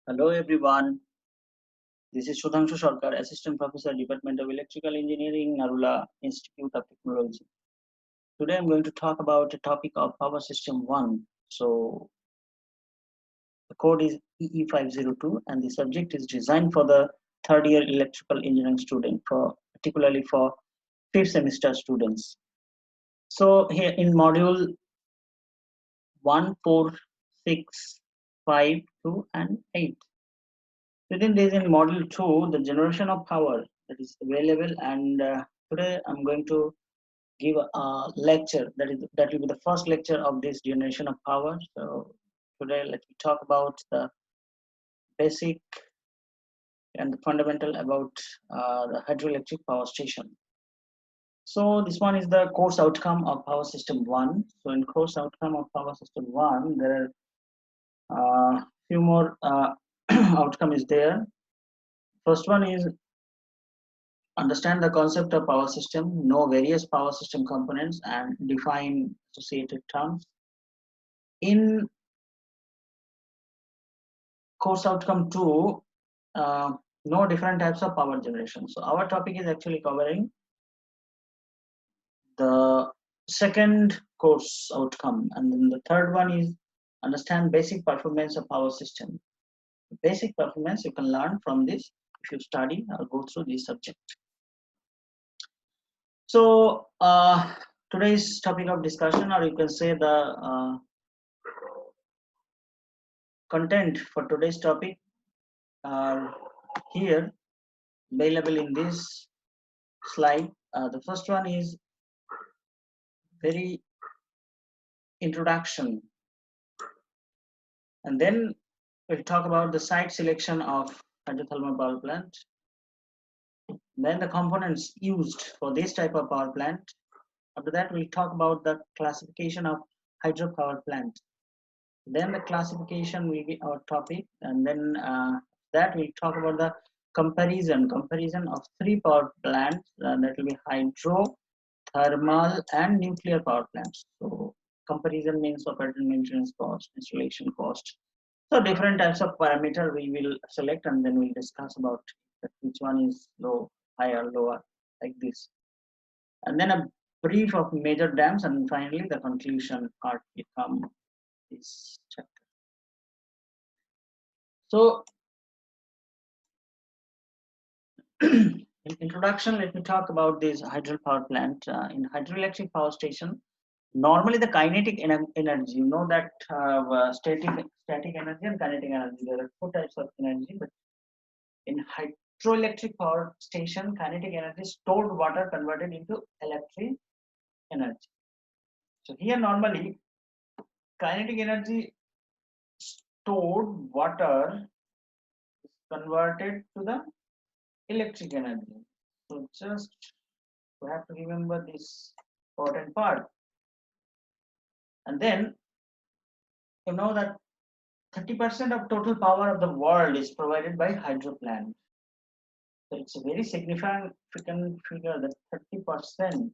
Hello everyone, this is Sudhanshu Sarkar, Assistant Professor, Department of Electrical Engineering, Narula Institute of Technology. Today I'm going to talk about the topic of Power System 1. So the code is EE502 and the subject is designed for the third year electrical engineering student, particularly for fifth semester students. So here in module 1, 4, 6, 5, 2 and 8. Within this, in module 2, the generation of power that is available, and today I'm going to give a lecture that will be the first lecture of this generation of power. So today let me talk about the basic and the fundamental about the hydroelectric power station. So this one is the course outcome of power system 1. So in course outcome of power system 1, there are few more outcome is there. First one is understand the concept of power system, know various power system components, and define associated terms. In course outcome 2, know different types of power generation. So our topic is actually covering the second course outcome, and then the third one is understand basic performance of power system. Basic performance you can learn from this if you study or go through this subject. So today's topic of discussion, or you can say the content for today's topic are here available in this slide. The first one is very introduction, and then we'll talk about the site selection of hydrothermal power plant, then the components used for this type of power plant. After that, we'll talk about the classification of hydropower plant. Then the classification will be our topic, and then that we'll talk about the comparison of three power plants, that will be hydro, thermal and nuclear power plants. So comparison means operating maintenance cost, installation cost. So different types of parameter we will select, and then we'll discuss about which one is low, higher, lower, like this. And then a brief of major dams, and finally the conclusion part will come this chapter. So in introduction, let me talk about this hydropower plant. In hydroelectric power station, normally the kinetic energy, you know that static energy and kinetic energy, there are two types of energy, but in hydroelectric power station, kinetic energy is stored water converted into electric energy. So here normally kinetic energy stored water is converted to the electric energy. So just we have to remember this important part. And then you know that 30% of total power of the world is provided by hydro plant. So it's a very significant figure that 30%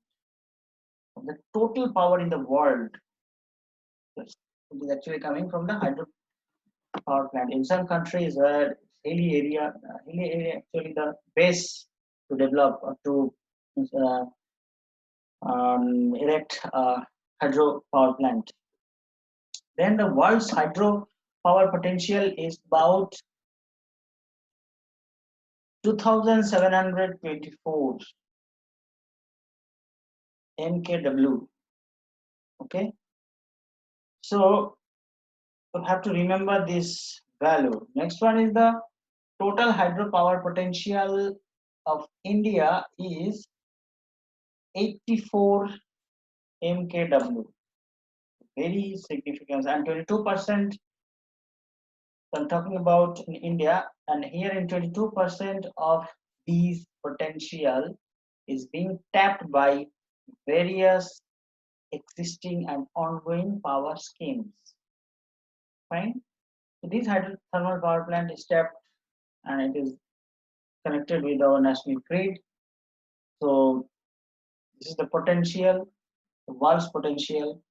of the total power in the world is actually coming from the hydro power plant. In some countries where hilly area actually the base to develop or to uh, erect a hydro power plant. Then the world's hydro power potential is about 2,724 MKW. Okay, so you have to remember this value. Next one is the total hydropower potential of India is 84 MKW. Very significant, and 22%. I'm talking about in India, and here in 22% of these potential is being tapped by various existing and ongoing power schemes. Fine. So this hydrothermal power plant is tapped and it is connected with our national grid. So this is the potential, the world's potential.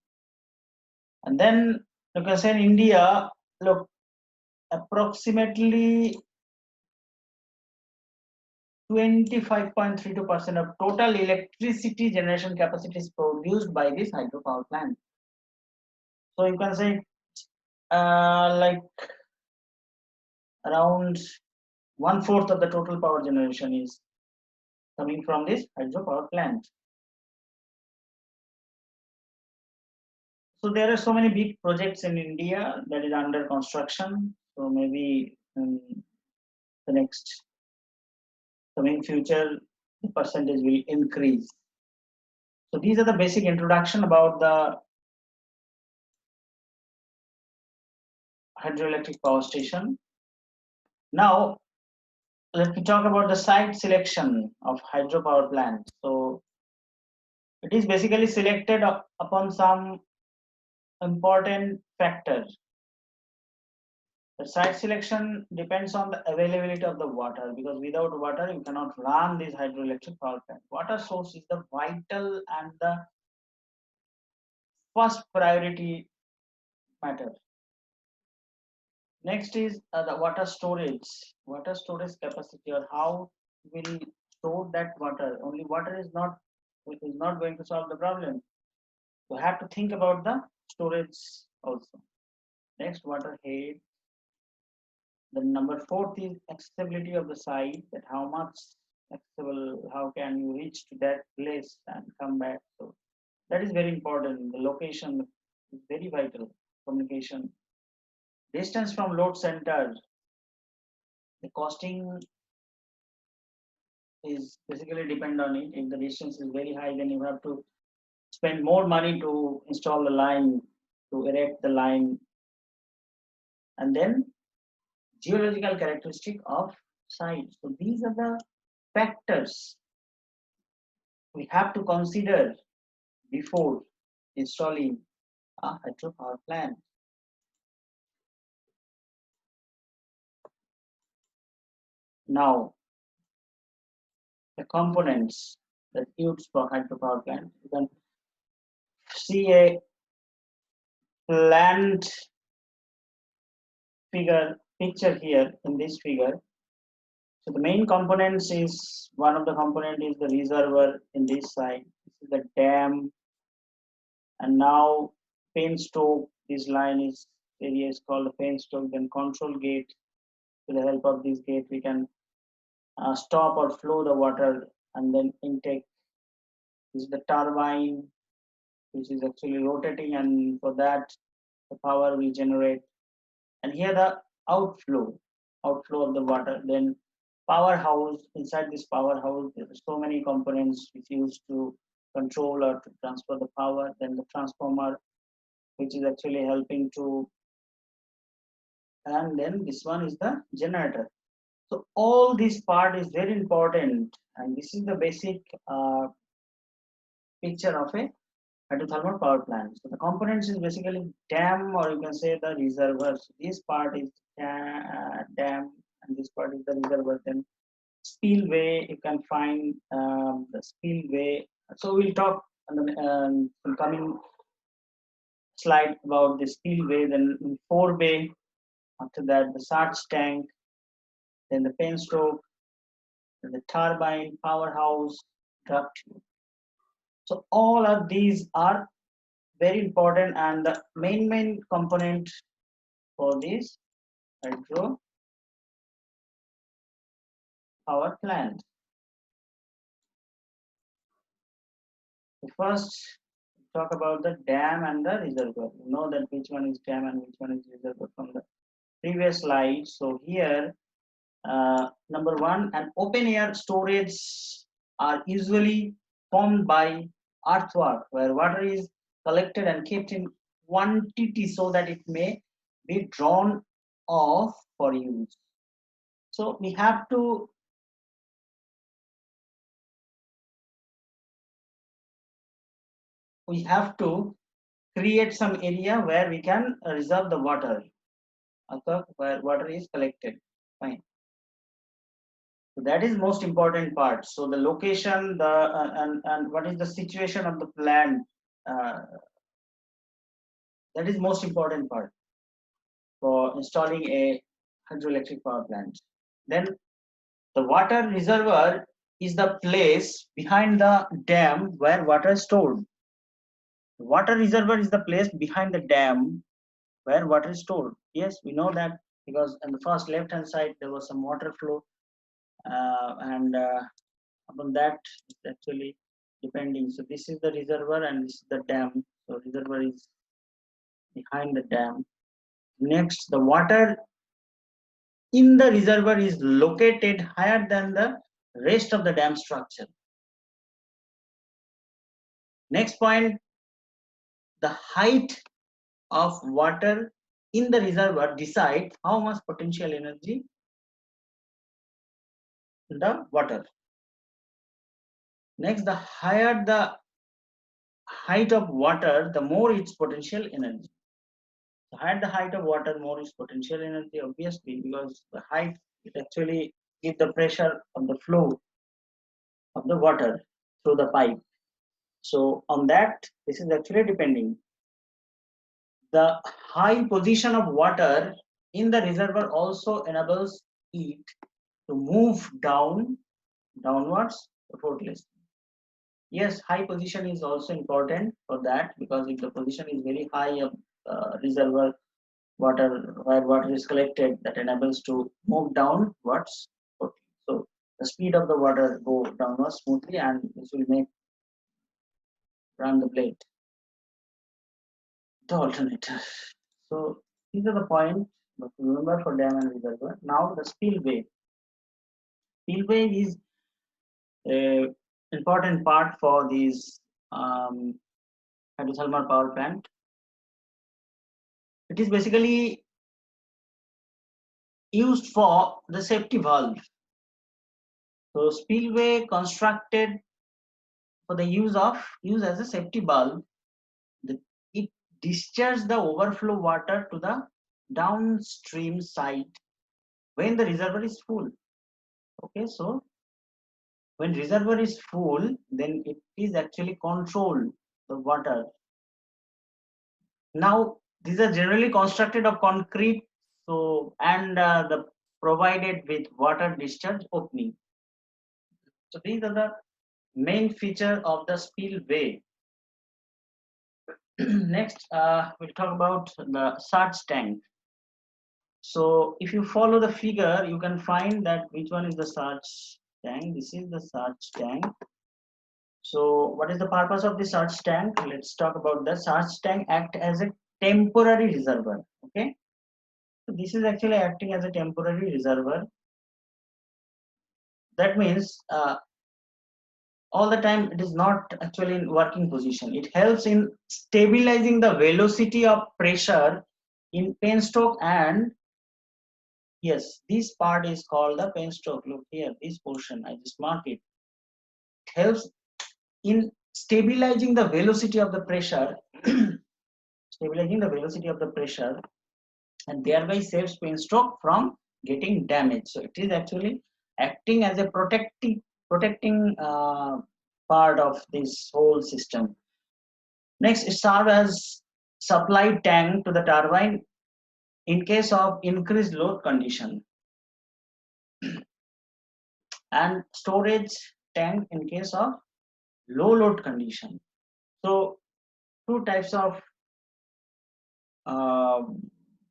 And then you can say in India, look, a approximately 25.32% of total electricity generation capacity is produced by this hydropower plant. So you can say like around 1/4 of the total power generation is coming from this hydropower plant. So there are so many big projects in India that is under construction. So maybe in the next coming future, the percentage will increase. So these are the basic introduction about the hydroelectric power station. Now let me talk about the site selection of hydropower plant. So it is basically selected upon some important factors. The site selection depends on the availability of the water, because without water you cannot run this hydroelectric power plant. Water source is the vital and the first priority matter. Next is the water storage. Water storage capacity, or how will store that water. Only water is not going to solve the problem. You have to think about the storage also. Next, water head. The number fourth is accessibility of the site, that how much accessible, how can you reach to that place and come back. So that is very important. The location is very vital. Communication. Distance from load center. The costing is basically depend on it. If the distance is very high, then you have to spend more money to install the line, to erect the line. And then geological characteristic of site. So these are the factors we have to consider before installing a hydropower plant. Now, the components that used for hydropower plant. You can see a plant picture here in this figure. So the main components is, one of the component is the reservoir in this side. This is the dam, and now penstoke. This line is area is called the penstoke. Then control gate. With the help of this gate, we can stop or flow the water, and then intake. This is the turbine, which is actually rotating, and for that the power will generate. And here the outflow of the water. Then powerhouse. Inside this powerhouse, there are so many components which used to control or to transfer the power. Then the transformer, which is actually helping to, and then this one is the generator. So all this part is very important, and this is the basic picture of a hydrothermal power plant. So the components is basically dam, or you can say the reservoir. So this part is dam, and this part is the reservoir. Then spillway, you can find the spillway. So we'll talk on the coming slide about the spillway. Then forebay. After that, the surge tank. Then the penstoke. Then the turbine, powerhouse, duct. So all of these are very important, and the main component for this hydro power plant. So first, talk about the dam and the reservoir. You know that which one is dam and which one is reservoir from the previous slide. So here, number one, an open air storage are usually formed by earthwork, where water is collected and kept in quantity so that it may be drawn off for use. So we have to create some area where we can reserve the water, okay, where water is collected. Fine. So that is most important part. So the location, the and what is the situation of the plant, that is most important part for installing a hydroelectric power plant. Then the water reservoir is the place behind the dam where water is stored. The water reservoir is the place behind the dam where water is stored. Yes, we know that because on the first left hand side there was some water flow, and upon that it's actually depending. So this is the reservoir and this is the dam. So reservoir is behind the dam. Next, the water in the reservoir is located higher than the rest of the dam structure. Next point, the height of water in the reservoir decide how much potential energy in the water. Next, the higher the height of water, the more its potential energy. The higher the height of water, more its potential energy, obviously, because the height it actually gives the pressure of the flow of the water through the pipe. So on that, this is actually depending. The high position of water in the reservoir also enables it to move downwards effortlessly. Yes, high position is also important for that, because if the position is very high of reservoir water where water is collected, that enables to move downwards. So the speed of the water go downwards smoothly, and this will make run the blade, the alternator. So these are the points but remember for dam and reservoir. Now the spillway. Spillway is a important part for these hydrothermal power plant. It is basically used for the safety valve. So spillway constructed for the use as a safety valve. It discharges the overflow water to the downstream side when the reservoir is full. Okay, so when reservoir is full, then it is actually controlled the water. Now these are generally constructed of concrete, so and the provided with water discharge opening. So these are the main feature of the spillway. Next, we'll talk about the surge tank. So if you follow the figure, you can find that which one is the surge tank. This is the surge tank. So what is the purpose of the surge tank? Let's talk about the surge tank act as a temporary reservoir. Okay. So this is actually acting as a temporary reservoir. That means all the time it is not actually in working position. It helps in stabilizing the velocity of pressure in penstock, and yes, this part is called the penstock. Look here, this portion I just mark it. It helps in stabilizing the velocity of the pressure, stabilizing the velocity of the pressure, and thereby saves penstock from getting damaged. So it is actually acting as a protecting part of this whole system. Next, it serves as supply tank to the turbine in case of increased load condition, and storage tank in case of low load condition. So two types of uh,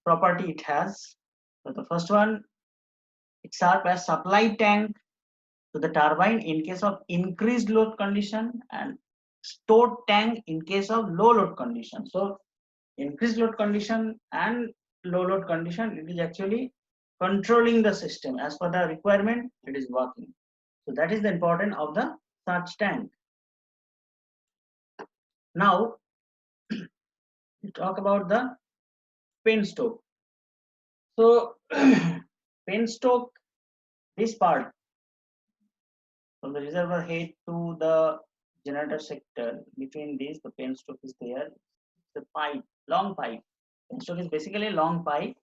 property it has. So the first one, it serves as supply tank to the turbine in case of increased load condition, and stored tank in case of low load condition. So increased load condition and low load condition, it is actually controlling the system as per the requirement, it is working. So that is the importance of the surge tank. Now we talk about the penstock. So penstock, this part from the reservoir head to the generator sector, between these the penstock is there. The pipe, long pipe. Penstock is basically a long pipe.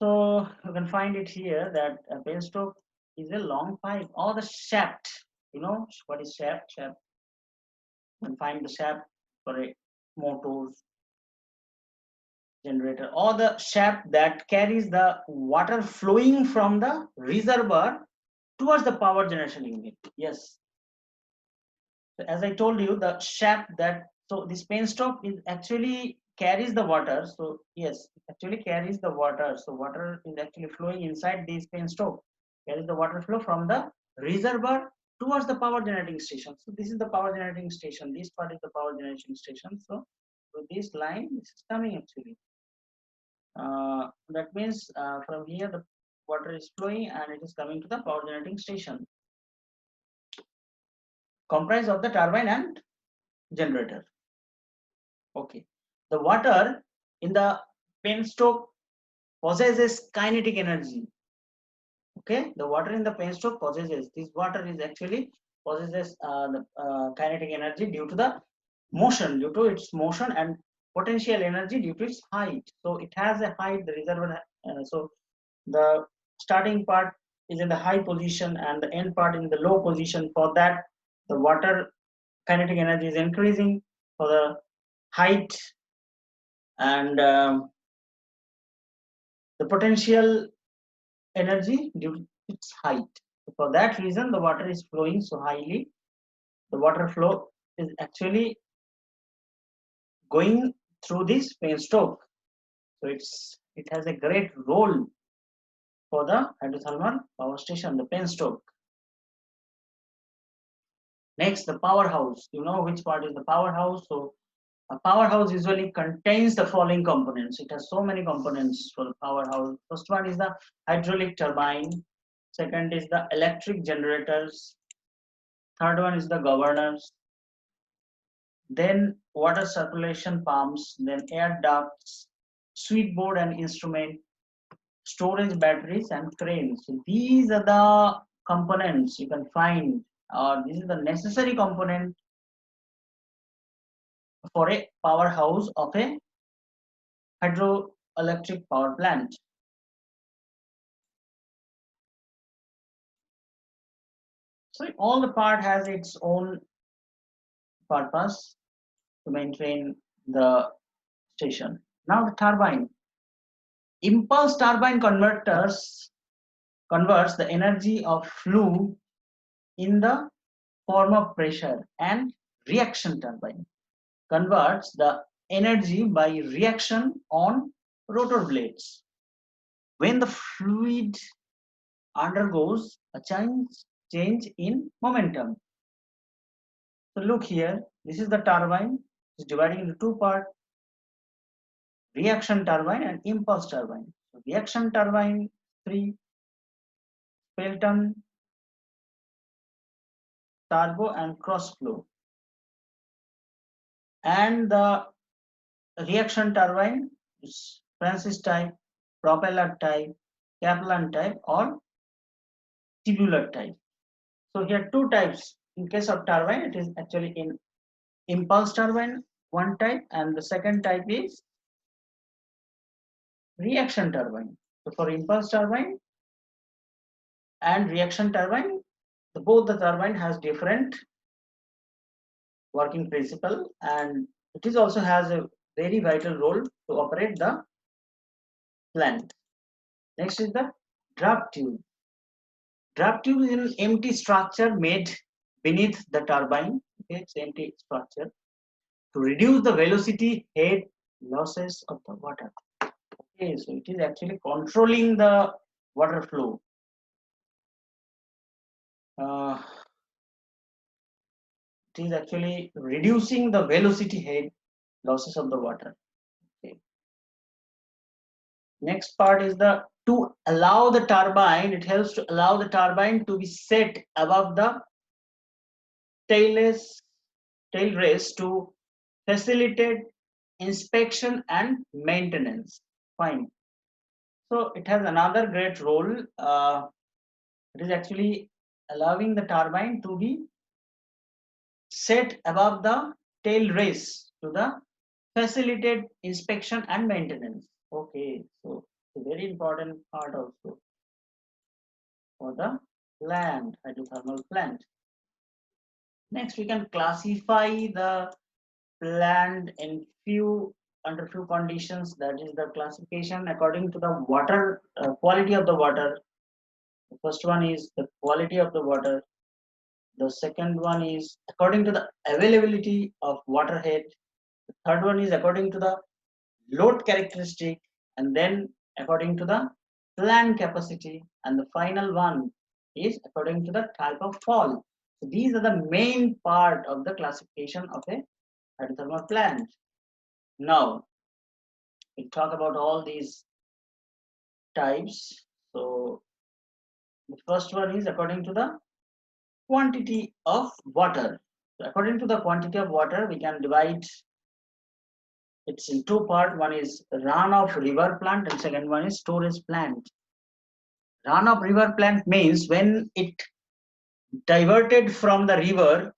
So you can find it here that a penstock is a long pipe or the shaft. You know what is shaft? Shaft. You can find the shaft for a motors. generator, or the shaft that carries the water flowing from the reservoir towards the power generation unit. Yes, so as I told you, the shaft that, so this penstock is actually carries the water. So yes, it actually carries the water. So water is actually flowing inside this penstock, carries the water flow from the reservoir towards the power generating station. So this is the power generating station. This part is the power generation station. So with this line, this is coming actually. That means from here the water is flowing and it is coming to the power generating station, comprised of the turbine and generator. Okay, the water in the penstock possesses kinetic energy. Okay, the water in the penstock possesses, this water is actually possesses the kinetic energy due to the motion, due to its motion, and potential energy due to its height. So it has a height, the reservoir. So the starting part is in the high position and the end part in the low position. For that, the water kinetic energy is increasing for the height, and the potential energy due to its height. So for that reason, the water is flowing so highly. The water flow is actually going through this penstock. So it has a great role for the hydrothermal power station, the penstock. Next, the powerhouse. You know which part is the powerhouse. So a powerhouse usually contains the following components. It has so many components for the powerhouse. First one is the hydraulic turbine. Second is the electric generators. Third one is the governors. Then water circulation pumps. Then air ducts, switchboard and instrument, storage batteries, and cranes. So these are the components you can find. This is the necessary component for a powerhouse of a hydroelectric power plant. So all the part has its own purpose to maintain the station. Now the turbine. Impulse turbine converts the energy of flow in the form of pressure, and reaction turbine converts the energy by reaction on rotor blades. When the fluid undergoes a change in momentum. So look here, this is the turbine. It's divided into two parts: reaction turbine and impulse turbine. So reaction turbine, 3, Pelton, turbo and cross flow. And the reaction turbine is Francis type, propeller type, Kaplan type, or tubular type. So here two types. In case of turbine, it is actually in impulse turbine, one type, and the second type is reaction turbine. So for impulse turbine and reaction turbine, both the turbine has different working principle, and it is also has a very vital role to operate the plant. Next is the draft tube. Draft tube is an empty structure made beneath the turbine. Okay, it's empty structure to reduce the velocity head losses of the water. Okay, so it is actually controlling the water flow. Uh, it is actually reducing the velocity head losses of the water. Okay. Next part is the to allow the turbine. It helps to allow the turbine to be set above the tail race to facilitate inspection and maintenance. Fine. So it has another great role. It is actually allowing the turbine to be set above the tail race to the facilitate inspection and maintenance. Okay, so it's a very important part also for the plant, hydrothermal plant. Next, we can classify the plant in few under few conditions. That is the classification according to the water quality of the water. The first one is the quality of the water. The second one is according to the availability of water head. The third one is according to the load characteristic, and then according to the plant capacity, and the final one is according to the type of fall. So these are the main part of the classification of a hydrothermal plant. Now we talk about all these types. So the first one is according to the quantity of water. So according to the quantity of water, we can divide it's in two part. One is runoff river plant and second one is storage plant. Runoff river plant means when it diverted from the river,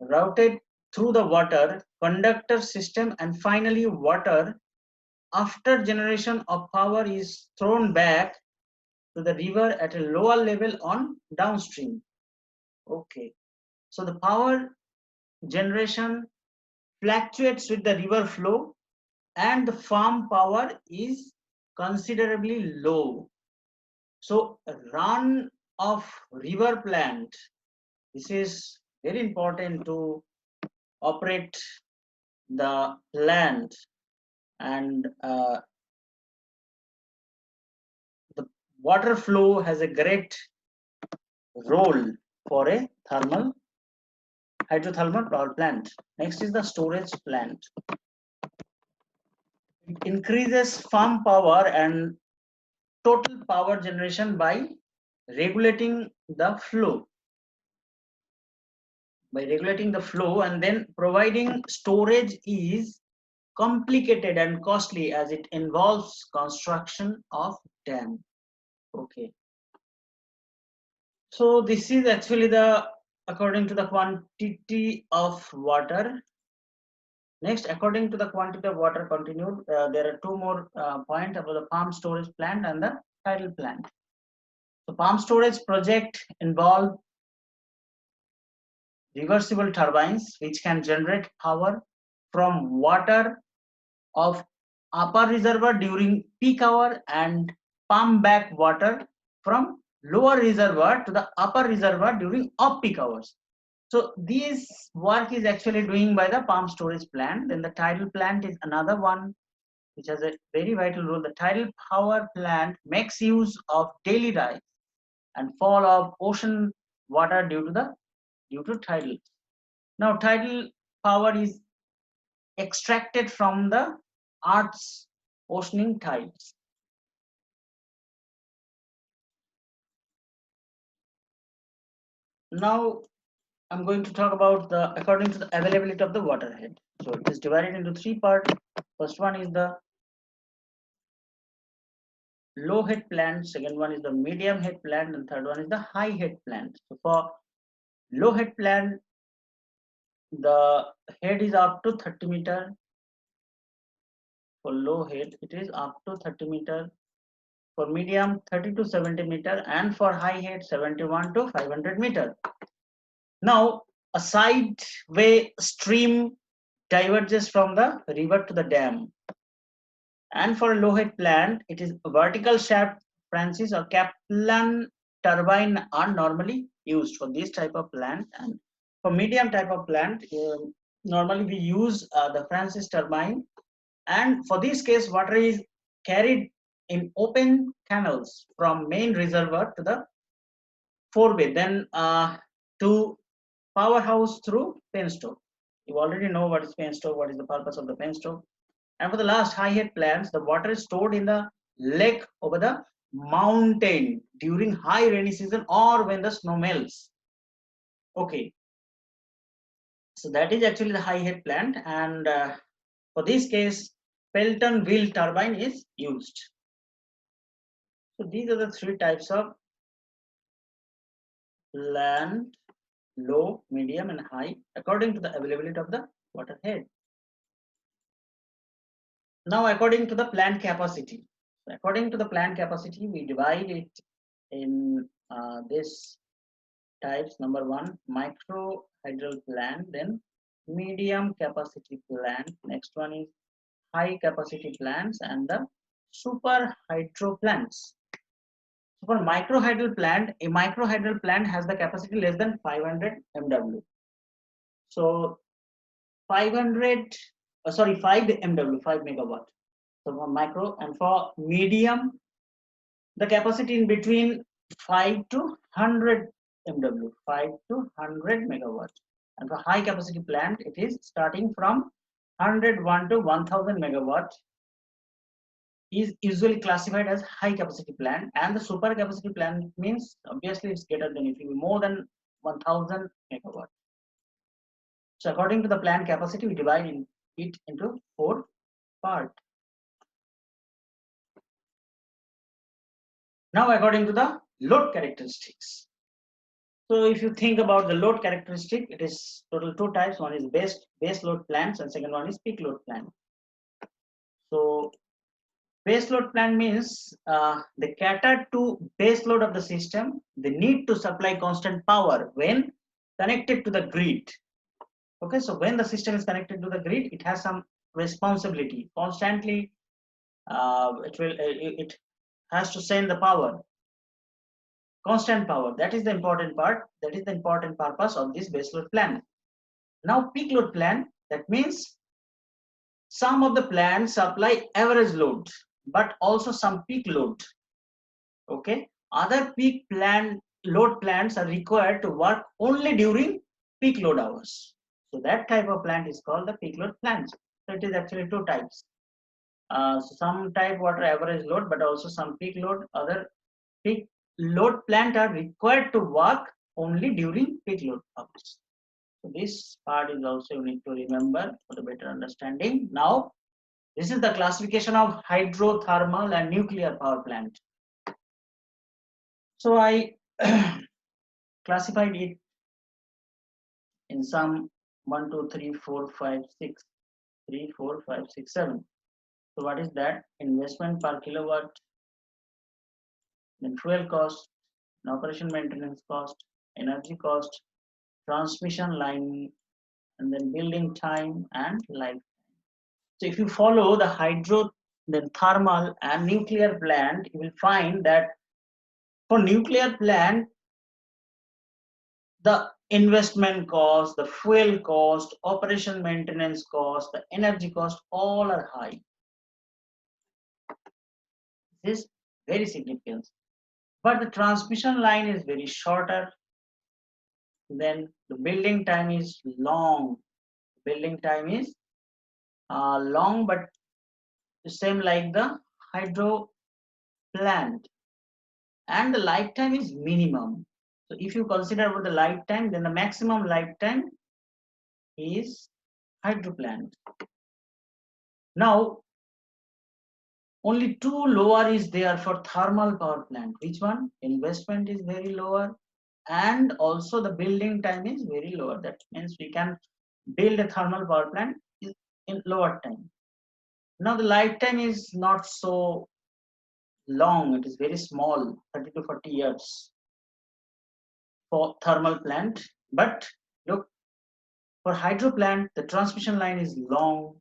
routed through the water, conductor system, and finally water after generation of power is thrown back to the river at a lower level on downstream. Okay. So the power generation fluctuates with the river flow and the farm power is considerably low. So run of river plant, this is very important to operate the plant, and the water flow has a great role for a thermal hydrothermal power plant. Next is the storage plant. It increases farm power and total power generation by regulating the flow. By regulating the flow, and then providing storage is complicated and costly as it involves construction of dam. Okay. So this is actually the according to the quantity of water. Next, according to the quantity of water continued, there are two more points about the pump storage plant and the tidal plant. So pump storage project involve reversible turbines which can generate power from water of upper reservoir during peak hour and pump back water from lower reservoir to the upper reservoir during off peak hours. So this work is actually doing by the pump storage plant. Then the tidal plant is another one which has a very vital role. The tidal power plant makes use of daily rise and fall of ocean water due to tidal. Now tidal power is extracted from the Earth's oceanic tides. Now I'm going to talk about the according to the availability of the water head. So it is divided into three parts. First one is the low head plant, second one is the medium head plant, and third one is the high head plant. So for low head plant, the head is up to 30 meter. For low head, it is up to 30 meter. For medium, 30 to 70 meter, and for high head, 71 to 500 meter. Now, a sideway stream diverges from the river to the dam. And for a low head plant, it is vertical shaft Francis or Kaplan turbine are normally used for this type of plant. And for medium type of plant, normally we use the Francis turbine. And for this case, water is carried in open canals from main reservoir to the forebay, then to Powerhouse through penstoke. You already know what is penstoke, what is the purpose of the penstoke. And for the last high head plants, the water is stored in the lake over the mountain during high rainy season or when the snow melts. Okay, so that is actually the high head plant, and for this case, Pelton wheel turbine is used. So these are the three types of plant: low, medium, and high, according to the availability of the water head. Now, according to the plant capacity, according to the plant capacity, we divide it in this types. Number one, micro hydral plant, then medium capacity plant. Next one is high capacity plants and the super hydro plants. So for microhydral plant, a microhydral plant has the capacity less than 500 MW. So 500, 5 MW, 5 megawatt. So for micro, and for medium, the capacity in between 5 to 100 MW, 5 to 100 megawatt. And for high capacity plant, it is starting from 101 to 1000 megawatt is usually classified as high capacity plant, and the super capacity plant means obviously it's greater than, it will be more than 1000 megawatt. So according to the plant capacity, we divide it into 4 parts. Now according to the load characteristics. So if you think about the load characteristic, it is total 2 types. One is base load plants and second one is peak load plant. So base load plant means they cater to base load of the system. They need to supply constant power when connected to the grid. Okay, so when the system is connected to the grid, it has some responsibility. Constantly, it has to send the power, constant power. That is the important part. That is the important purpose of this base load plant. Now peak load plant, that means some of the plants supply average load, but also some peak load. Okay, other peak load plants are required to work only during peak load hours. So that type of plant is called the peak load plants. So it is actually 2 types. So some type water average load, but also some peak load. Other peak load plant are required to work only during peak load hours. So this part is also you need to remember for the better understanding. Now, this is the classification of hydrothermal and nuclear power plant. So I classified it in some 1, 2, 3, 4, 5, 6, 3, 4, 5, 6, 7. So what is that? Investment per kilowatt, then fuel cost, then operation maintenance cost, energy cost, transmission line, and then building time and life. So if you follow the hydro, then thermal and nuclear plant, you will find that for nuclear plant, the investment cost, the fuel cost, operation maintenance cost, the energy cost, all are high. This is very significant. But the transmission line is very shorter. Then the building time is long. Building time is long, but the same like the hydro plant. And the lifetime is minimum. So if you consider about the lifetime, then the maximum lifetime is hydro plant. Now, only 2 lower is there for thermal power plant. Which one? Investment is very lower, and also the building time is very lower. That means we can build a thermal power plant in lower time. Now the lifetime is not so long, it is very small, 30 to 40 years for thermal plant. But look, for hydro plant, the transmission line is long,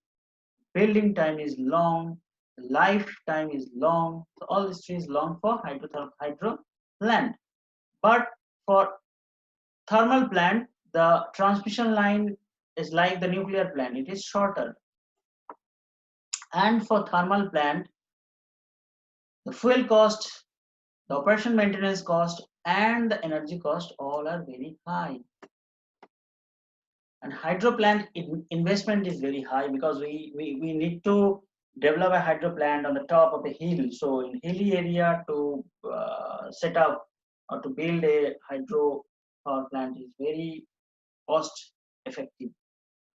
building time is long, lifetime is long. So all this tree is long for hydro plant. But for thermal plant, the transmission line is like the nuclear plant, it is shorter. And for thermal plant, the fuel cost, the operation maintenance cost, and the energy cost all are very high. And hydro plant investment is very high because we need to develop a hydro plant on the top of a hill. So in hilly area to set up or to build a hydro power plant is very cost effective.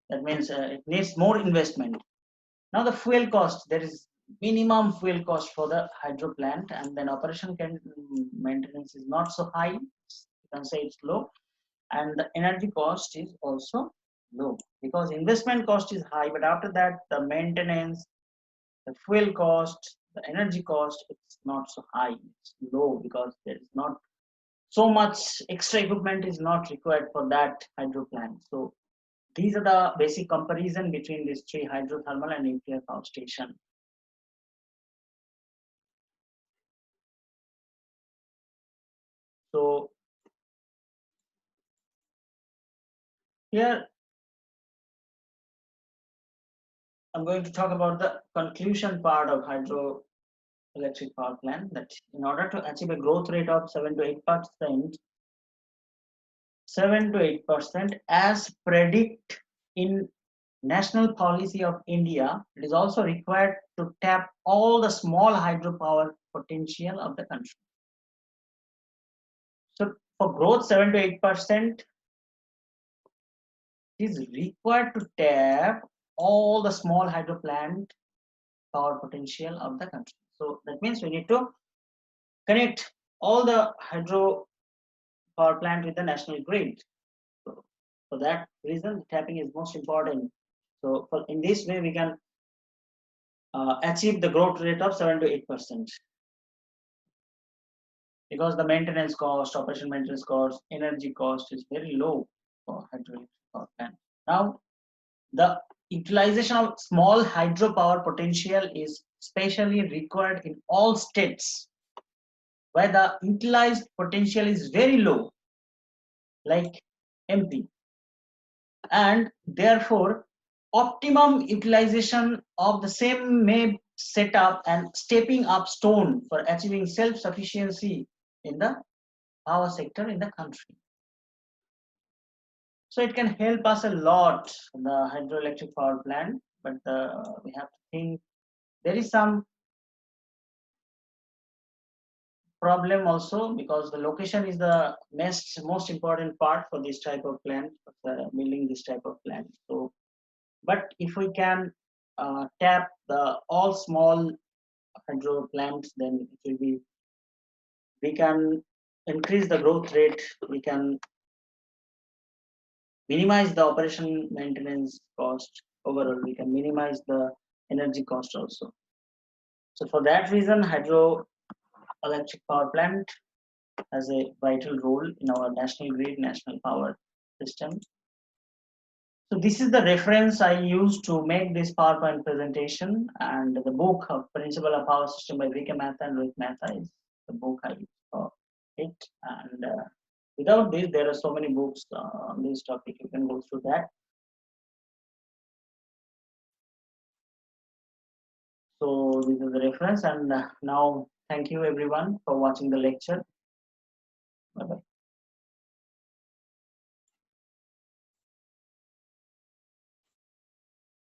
That means it needs more investment. Now the fuel cost, there is minimum fuel cost for the hydro plant, and then operation maintenance is not so high. You can say it's low, and the energy cost is also low because investment cost is high, but after that the maintenance, the fuel cost, the energy cost, it's not so high. It's low because there is not so much extra equipment is not required for that hydro plant. So these are the basic comparison between these three: hydrothermal and nuclear power station. So here I'm going to talk about the conclusion part of hydroelectric power plant, that in order to achieve a growth rate of 7 to 8% as predict in national policy of India, it is also required to tap all the small hydropower potential of the country. So for growth 7 to 8%, it is required to tap all the small hydro plant power potential of the country. So that means we need to connect all the hydro power plant with the national grid. So for that reason, tapping is most important. So in this way, we can achieve the growth rate of 7 to 8%, because the maintenance cost, operation maintenance cost, energy cost is very low for hydroelectric power plant. Now, the utilization of small hydropower potential is specially required in all states where the utilized potential is very low, like MP, and therefore optimum utilization of the same may set up and stepping up stone for achieving self-sufficiency in the power sector in the country. So it can help us a lot, the hydroelectric power plant, but we have to think there is some problem also, because the location is the most important part for this type of plant, building this type of plant. So, but if we can tap the all small hydro plants, then it will be, we can increase the growth rate, we can minimize the operation maintenance cost. Overall, we can minimize the energy cost also. So for that reason, hydroelectric power plant has a vital role in our national grid, national power system. So this is the reference I used to make this PowerPoint presentation, and the book of Principle of Power System by VK Mehta and Rohit Mehta is the book I used for it. And without this, there are so many books on this topic. You can go through that. So this is the reference, and now thank you everyone for watching the lecture. Bye bye.